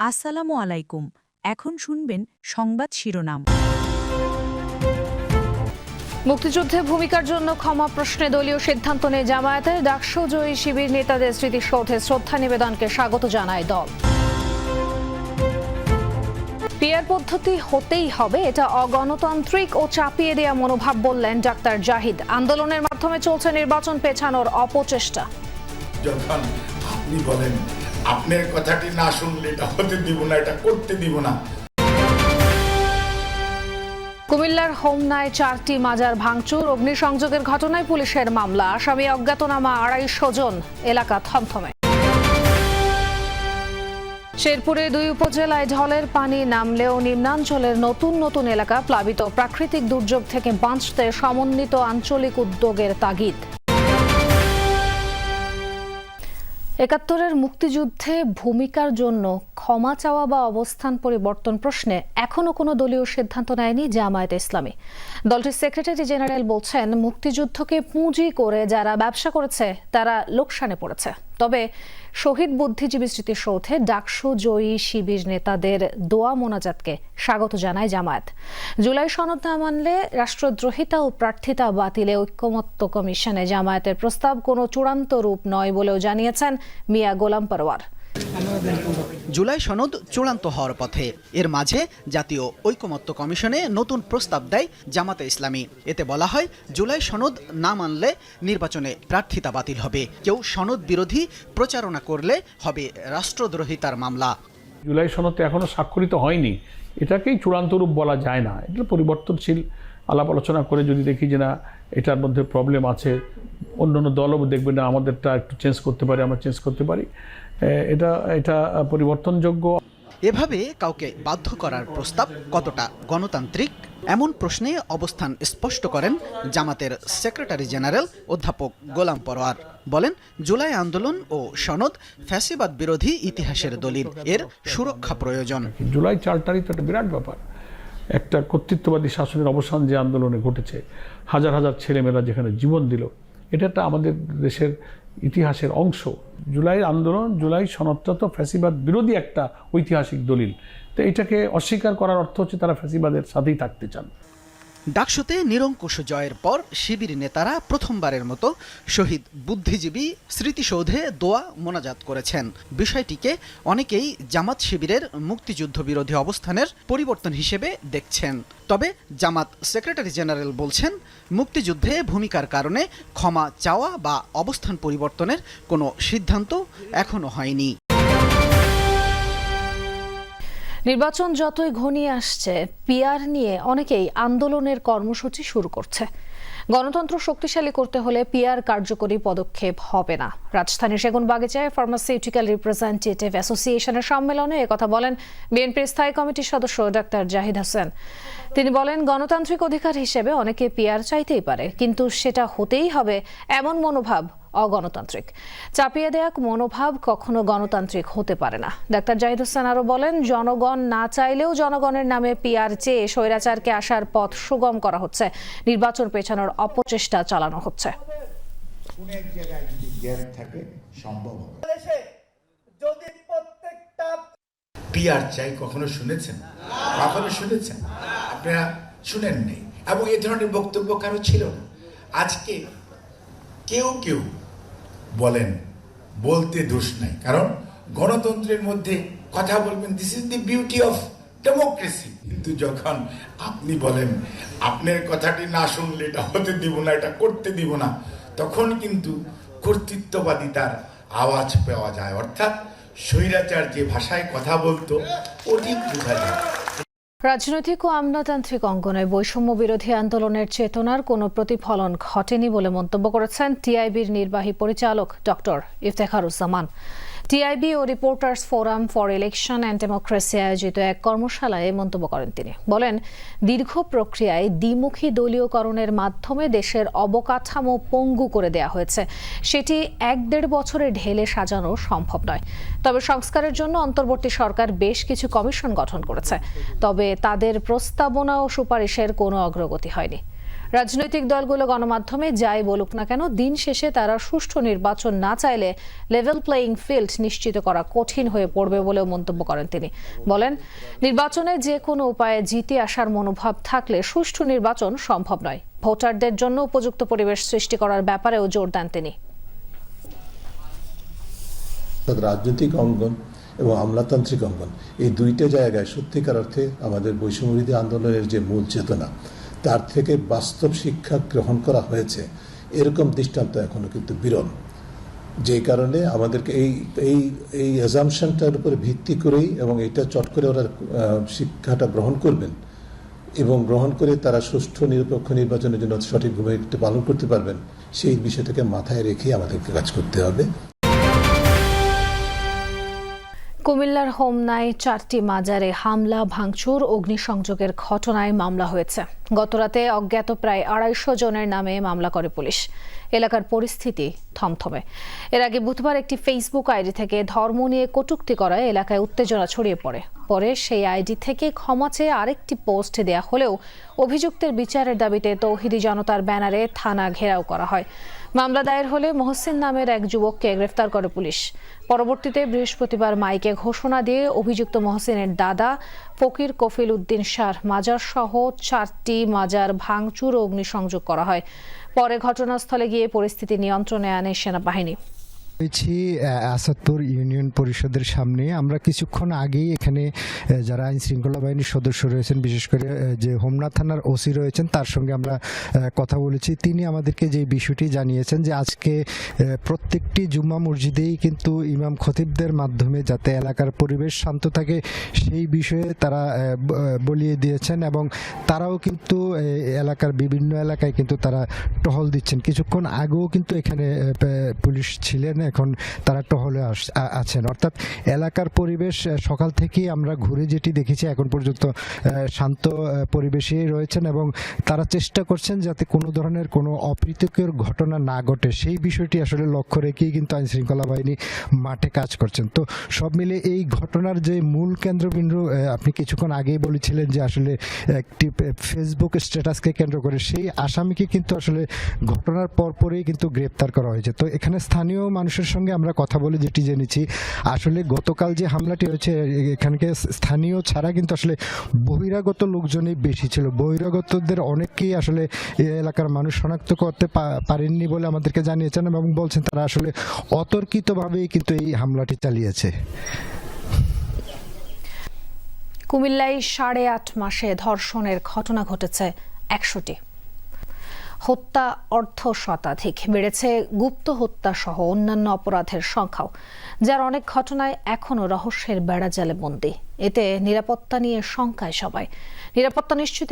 আসসালামু আলাইকুম। এখন শুনবেন সংবাদ শিরোনাম। মুক্তিযুদ্ধে ভূমিকার জন্য ক্ষমা প্রশ্নে দলীয় সিদ্ধান্ত নেয় জামায়াতের। ডাকসু জয়ী শিবির নেতাদের স্মৃতিসৌধে শ্রদ্ধা নিবেদনকে স্বাগত জানায় দল। পিআর পদ্ধতি হতেই হবে, এটা অগণতান্ত্রিক ও চাপিয়ে দেয়া মনোভাব বললেন ডাক্তার জাহিদ। আন্দোলনের মাধ্যমে চলছে নির্বাচন পেছানোর অপচেষ্টা। যখন আপনি বলেন আপনার কথাটি না শুনলে এটা হতে দিব না, এটা করতে দিব না। কুমিল্লার হোমনায় 4টি মাজার ভাঙচুর, অগ্নিসংযোগের ঘটনায় পুলিশের মামলা। আসামি অজ্ঞাতনামা 250 জন, এলাকা থমথমে। শেরপুরে 2 উপজেলায় ঢলের পানি নামলেও নিম্নাঞ্চলের নতুন নতুন এলাকা প্লাবিত। প্রাকৃতিক দুর্যোগ থেকে বাঁচতে সমন্বিত আঞ্চলিক উদ্যোগের তাগিদ। 71-এর মুক্তিযুদ্ধে ভূমিকার জন্য ক্ষমা চাওয়া বা অবস্থান পরিবর্তন প্রশ্নে এখনো কোনো দলীয় সিদ্ধান্ত নেয়নি জামায়াতে ইসলামী। দলটির সেক্রেটারি জেনারেল বলছেন, মুক্তিযুদ্ধকে পুঁজি করে যারা ব্যবসা করেছে তারা লোকসানে পড়েছে। তবে শহীদ বুদ্ধিজীবী স্মৃতিসৌধে ডাকসু জয়ী শিবির নেতাদের দোয়া মোনাজাতকে স্বাগত জানায় জামায়াত। জুলাই সনদ না মানলে রাষ্ট্রদ্রোহিতা ও প্রার্থিতা বাতিলে ঐক্যমত্য কমিশনে জামায়াতের প্রস্তাব কোনো চূড়ান্ত রূপ নয় বলেও জানিয়েছেন মিয়া গোলাম পরওয়ার। জুলাই সনদ চূড়ান্ত হওয়ার পথে, এর মাঝে জাতীয় ঐকমত্য কমিশনে নতুন প্রস্তাব দেয় জামাতে ইসলামী। এতে বলা হয়, জুলাই সনদ না মানলে নির্বাচনে প্রার্থিতা বাতিল হবে, কেউ সনদ বিরোধী প্রচারণা করলে হবে রাষ্ট্রদ্রোহিতার মামলা। জুলাই সনদ এখনো স্বাক্ষরিত হয়নি, এটাকেই চূড়ান্ত রূপ বলা যায় না। এটা পরিবর্তনশীল। আলাপ আলোচনা করে যদি দেখি যে না এটার মধ্যে প্রবলেম আছে, অন্য অন্য দলও দেখবে না আমাদেরটা একটু চেঞ্জ করতে পারি, আমরা চেঞ্জ করতে পারি, এটা পরিবর্তনযোগ্য। এভাবে কাউকে বাধ্য করার প্রস্তাব কতটা গণতান্ত্রিক, এমন প্রশ্নে অবস্থান স্পষ্ট করেন জামাতের সেক্রেটারি জেনারেল অধ্যাপক গোলাম পরওয়ার। বলেন, জুলাই আন্দোলন ও সনদ ফ্যাসিবাদ বিরোধী ইতিহাসের দলিল, এর সুরক্ষা প্রয়োজন। জুলাই চার্টারই তো একটা বিরাট ব্যাপার। একটা কর্তৃত্ববাদী শাসনের অবসান যে আন্দোলনে ঘটেছে, হাজার হাজার ছেলেমেয়েরা যেখানে জীবন দিল, এটা একটা আমাদের দেশের ইতিহাসের অংশ। জুলাই আন্দোলন, জুলাই সনদটা তো ফ্যাসিবাদ বিরোধী একটা ঐতিহাসিক দলিল। তো এটাকে অস্বীকার করার অর্থ হচ্ছে তারা ফ্যাসিবাদের সাথেই থাকতে চান। ডাকসুতে নিরঙ্কুশ জয়ের পর শিবির নেতারা প্রথমবারের মতো শহীদ বুদ্ধিজীবী স্মৃতিসৌধে দোয়া মোনাজাত করেছেন। বিষয়টিকে অনেকেই জামাত শিবিরের মুক্তিযুদ্ধ বিরোধী অবস্থানের পরিবর্তন হিসেবে দেখছেন। তবে জামাত সেক্রেটারি জেনারেল বলছেন, মুক্তিযুদ্ধে ভূমিকার কারণে ক্ষমা চাওয়া বা অবস্থান পরিবর্তনের কোনো সিদ্ধান্ত এখনো হয়নি। নির্বাচন যতই ঘনিয়ে আসছে, পিআর নিয়ে অনেকেই আন্দোলনের কর্মসূচি শুরু করছে। গণতন্ত্র শক্তিশালী করতে হলে পিআর কার্যকরী পদক্ষেপ হবে না। রাজধানীর সেগুনবাগিচায় ফার্মাসিউটিক্যাল রিপ্রেজেন্টেটিভ অ্যাসোসিয়েশনের সম্মেলনে একথা বলেন বিএনপির স্থায়ী কমিটির সদস্য ডাক্তার জাহিদ হাসান। তিনি বলেন, গণতান্ত্রিক অধিকার হিসেবে অনেকে পিআর চাইতেই পারে, কিন্তু সেটা হতেই হবে এমন মনোভাব অগণতান্ত্রিক। চাপিয়ে দেয়া মনোভাব কখনো গণতান্ত্রিক হতে পারে না। ডাক্তার জাহিদ হাসান আরো বলেন, জনগণ না চাইলেও জনগণের নামে পিআর চেয়ে স্বৈরাচারকে আসার পথ সুগম করা হচ্ছে, নির্বাচন পেছানোর অপচেষ্টা চালানো হচ্ছে। পিআর চাই কখনো শুনেছেন? কখনো শুনেছেন? আপনারা শুনেননি, এবং এই ধরনের বক্তব্য কারো ছিল না। আজকে কেউ কেউ বলেন, বলতে দোষ নাই, কারণ গণতন্ত্রের মধ্যে কথা বলবেন, this is the beauty of democracy. কিন্তু যখন আপনি বলেন আপনার কথাটি না শুনলে এটা হতে দিব না, এটা করতে দিব না, তখন কিন্তু কর্তৃত্ববাদিতার আওয়াজ পাওয়া যায়। অর্থাৎ স্বৈরাচার যে ভাষায় কথা বলতো ওটি বোঝা যায়। রাজনৈতিক ও আমলাতান্ত্রিক অঙ্গনে বৈষম্য বিরোধী আন্দোলনের চেতনার কোনো প্রতিফলন ঘটেনি বলে মন্তব্য করেছেন টিআইবির নির্বাহী পরিচালক ডক্টর ইফতেখারুজ্জামান। টিআইবি ও reporters forum for election and democracy আয়োজিত এক কর্মশালায় মন্তব্য করেন তিনি। বলেন, দীর্ঘ প্রক্রিয়ায় দ্বিমুখী দলীয়করণের মাধ্যমে দেশের অবকাঠামো পঙ্গু করে দেয়া হয়েছে। সেটি 1-1.5 বছরে ঢেলে সাজানো সম্ভব নয়। তবে সংস্কারের জন্য অন্তর্বর্তী সরকার বেশ কিছু কমিশন গঠন করেছে। তবে তাদের প্রস্তাবনা ও সুপারিশের কোনো অগ্রগতি হয়নি। রাজনৈতিক দলগুলো গণমাধ্যমে যাই বলুক না কেন, দিন শেষে তারা সুষ্ঠু নির্বাচন না চাইলে লেভেল প্লেয়িং ফিল্ড নিশ্চিত করা কঠিন হয়ে পড়বে বলেও মন্তব্য করেন তিনি। বলেন, নির্বাচনে যে কোনো উপায়ে জিতে আসার মনোভাব থাকলে সুষ্ঠু নির্বাচন সম্ভব নয়। ভোটারদের জন্য উপযুক্ত পরিবেশ সৃষ্টি করার ব্যাপারেও জোর দেন তিনি। রাজনৈতিক অঙ্গন এবং আমলাতান্ত্রিক অঙ্গন, এই দুইটা জায়গায় সত্যিকার অর্থে আমাদের বৈষম্যবিরোধী আন্দোলনের যে মূল চেতনা, তার থেকে বাস্তব শিক্ষা গ্রহণ করা হয়েছে এরকম দৃষ্টান্ত এখনো কিন্তু বিরল। যে কারণে আমাদেরকে এই অ্যাজাম্পশনটার উপরে ভিত্তি করেই এবং এটা চট করে ওরা শিক্ষাটা গ্রহণ করবেন এবং গ্রহণ করে তারা সুষ্ঠু নিরপেক্ষ নির্বাচনের জন্য সঠিক ভূমিকা পালন করতে পারবেন, সেই বিষয়টাকে মাথায় রেখে আমাদেরকে কাজ করতে হবে। কুমিল্লার হোমনায় 4টি মাজারে হামলা, ভাঙচুর, অগ্নিসংযোগের ঘটনায় মামলা হয়েছে। গতরাতে অজ্ঞাত প্রায় 250 জনের নামে মামলা করে পুলিশ। এলাকার পরিস্থিতি থমথমে। এর আগে বুধবার একটি ফেসবুক আইডি থেকে ধর্ম নিয়ে কটূক্তি করায় এলাকায় উত্তেজনা ছড়িয়ে পড়ে। পরে সেই আইডি থেকে ক্ষমা চেয়ে আরেকটি পোস্ট দেয়া হলেও অভিযুক্তের বিচারের দাবিতে তৌহিদি জনতার ব্যানারে থানা ঘেরাও করা হয়। মামলা দায়ের হলে মহসিন নামের এক যুবককে গ্রেফতার করে পুলিশ। পরবর্তীতে বৃহস্পতিবার মাইকে ঘোষণা দিয়ে অভিযুক্ত মহসিনের দাদা ফকির কফিল উদ্দিন শাহ মাজার সহ 4টি মাজার ভাঙচুর ও অগ্নিসংযোগ করা হয়। পরে ঘটনাস্থলে গিয়ে পরিস্থিতি নিয়ন্ত্রণে আনে সেনাবাহিনী। রয়েছি আসাদপুর ইউনিয়ন পরিষদের সামনে। আমরা কিছুক্ষণ আগেই এখানে যারা আইন শৃঙ্খলা বাহিনীর সদস্য রয়েছেন, বিশেষ করে যে হোমনা থানার ওসি রয়েছেন, তার সঙ্গে আমরা কথা বলেছি। তিনি আমাদেরকে যে বিষয়টি জানিয়েছেন যে আজকে প্রত্যেকটি জুম্মা মসজিদেই কিন্তু ইমাম খতিবদের মাধ্যমে যাতে এলাকার পরিবেশ শান্ত থাকে সেই বিষয়ে তারা বলিয়ে দিয়েছেন এবং তারাও কিন্তু এলাকার বিভিন্ন এলাকায় কিন্তু তারা টহল দিচ্ছেন। কিছুক্ষণ আগেও কিন্তু এখানে পুলিশ ছিলেন, এখন তারা টহলে আছেন। অর্থাৎ এলাকার পরিবেশ সকাল থেকেই আমরা ঘুরে যেটি দেখেছি এখন পর্যন্ত শান্ত পরিবেশেই রয়েছেন এবং তারা চেষ্টা করছেন যাতে কোনো ধরনের কোনো অপ্রীতিকর ঘটনা না ঘটে, সেই বিষয়টি আসলে লক্ষ্য রেখেই কিন্তু আইন শৃঙ্খলা বাহিনী মাঠে কাজ করছেন। তো সব মিলে এই ঘটনার যে মূল কেন্দ্রবিন্দু, আপনি কিছুক্ষণ আগেই বলেছিলেন যে আসলে একটি ফেসবুক স্ট্যাটাসকে কেন্দ্র করে সেই আসামিকে কিন্তু আসলে ঘটনার পরপরই কিন্তু গ্রেপ্তার করা হয়েছে। তো এখানে স্থানীয় মানুষের সঙ্গে আমরা কথা বলে যেটি জেনেছি, আসলে গতকাল যে হামলাটি হয়েছে এখানকে স্থানীয় ছাড়া কিন্তু আসলে বহিরাগত লোকজনই বেশি ছিল। বহিরাগতদের অনেকেই আসলে এলাকার মানুষ শনাক্ত করতে পারেননি বলে আমাদেরকে জানিয়েছেন এবং বলছেন তারা আসলে অতর্কিতভাবেই কিন্তু এই হামলাটি চালিয়েছে। কুমিল্লায় 8.5 মাসে ধর্ষণের ঘটনা ঘটেছে 100টি। হত্যা অর্ধ শতাধিক। বেড়েছে গুপ্ত হত্যা সহ অন্যান্য অপরাধের সংখ্যাও, যার অনেক ঘটনায় এখনো রহস্যের বেড়াজালে বন্দী। এতে নিরাপত্তা নিয়ে শঙ্কায় সবাই। নিরাপত্তা নিশ্চিত